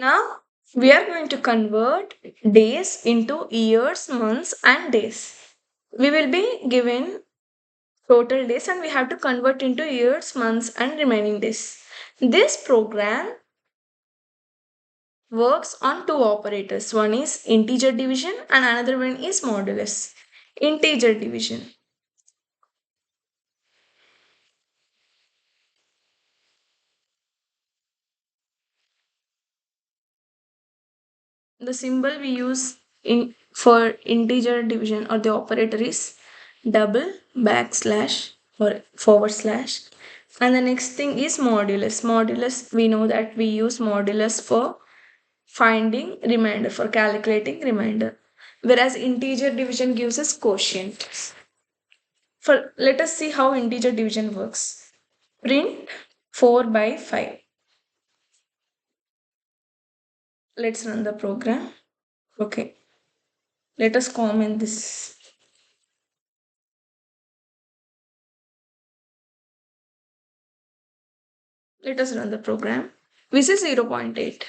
Now we are going to convert days into years, months, and days. We will be given total days and we have to convert into years, months, and remaining days. This program works on two operators. One is integer division and another one is modulus. Integer division. The symbol we use in for integer division or the operator is double backslash or forward slash. And the next thing is modulus. Modulus, we know that we use modulus for finding remainder, for calculating remainder. Whereas integer division gives us quotient. For let us see how integer division works. Print 4 by 5. Let's run the program. Okay. Let us comment this. Let us run the program. This is 0.8.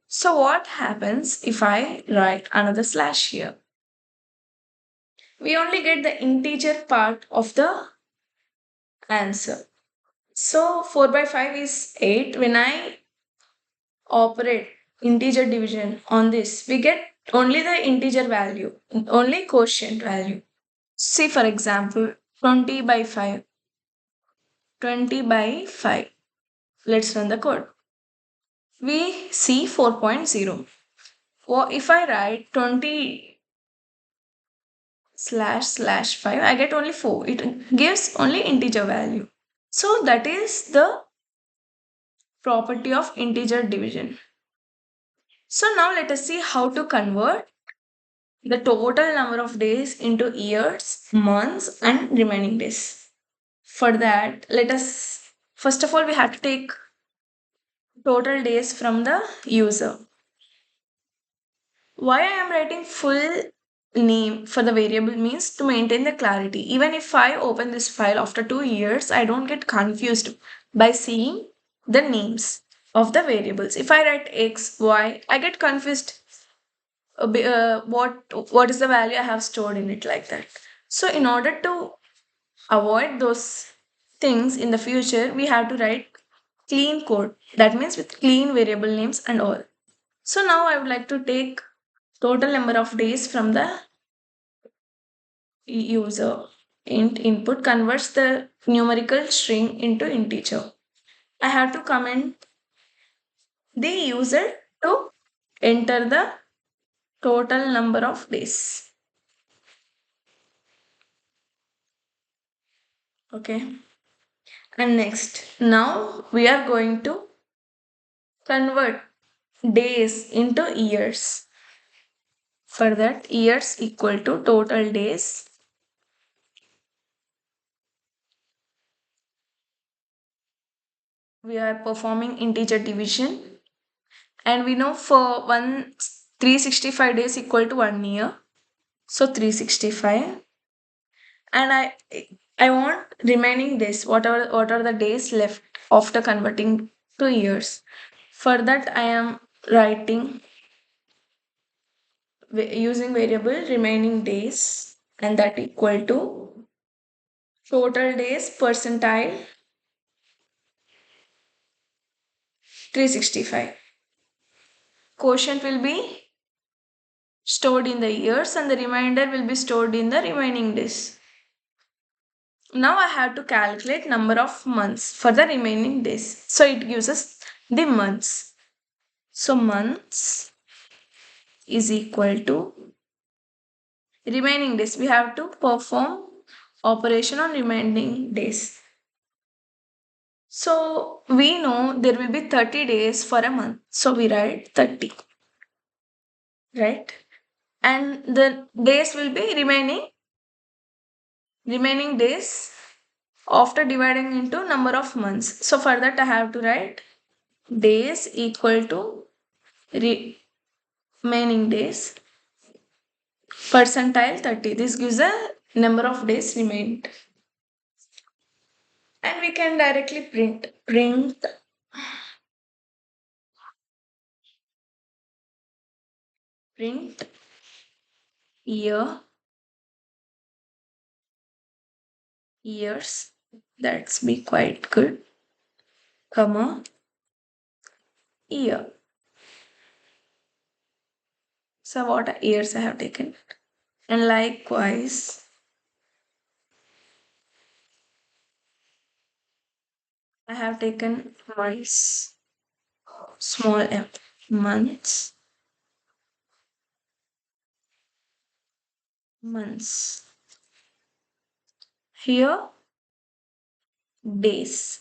So what happens if I write another slash here? We only get the integer part of the answer. So 4 by 5 is 8. When I operate integer division on this, we get only the integer value, only quotient value. See, for example, 20 by 5. 20 by 5. Let's run the code. We see 4.0. Or if I write 20 slash slash 5, I get only 4. It gives only integer value. So that is the property of integer division. So now let us see how to convert the total number of days into years, months, and remaining days. For that, let us first of all we have to take total days from the user. Why I am writing full name for the variable means to maintain the clarity. Even if I open this file after 2 years, I don't get confused by seeing the names of the variables. If I write x, y, I get confused what is the value I have stored in it, like that. So in order to avoid those things in the future, we have to write clean code. That means with clean variable names and all. So now I would like to take total number of days from the user. Int input converts the numerical string into integer. I have to comment the user to enter the total number of days. Okay. And next, now we are going to convert days into years. For that, years equal to total days. We are performing integer division. And we know for 365 days equal to 1 year. So 365. And I want remaining days. What are the days left after converting to years? For that, I am writing using variable remaining days, and that equal to total days percentile 365. Quotient will be stored in the years and the remainder will be stored in the remaining days. Now I have to calculate number of months for the remaining days. So it gives us the months. So months is equal to remaining days. We have to perform operation on remaining days. So we know there will be 30 days for a month. So we write 30, right? And the days will be remaining days after dividing into number of months. So for that I have to write days equal to remaining days percentile 30. This gives a number of days remained. And we can directly print print year, years. That's be quite good. Comma, year. So what years I have taken. And likewise, I have taken months, small m, months, months. Here, days,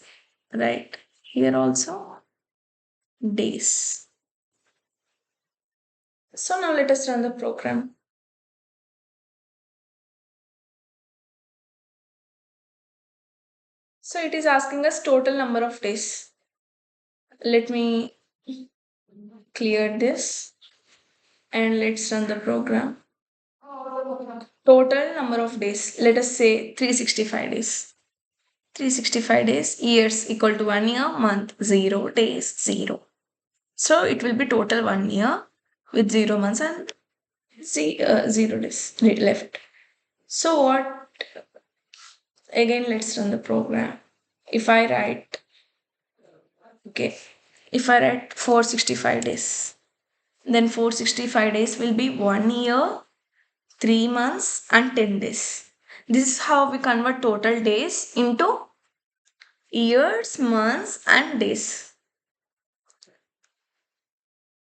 right? Here also, days. So now let us run the program. So it is asking us total number of days. Let me clear this and let's run the program. Total number of days, let us say 365 days. 365 days, years equal to 1 year, month 0, days 0. So it will be total 1 year with 0 months and 0 days left. So what? Again, let's run the program. If I write, okay, if I write 465 days, then 465 days will be 1 year, 3 months, and 10 days. This is how we convert total days into years, months, and days.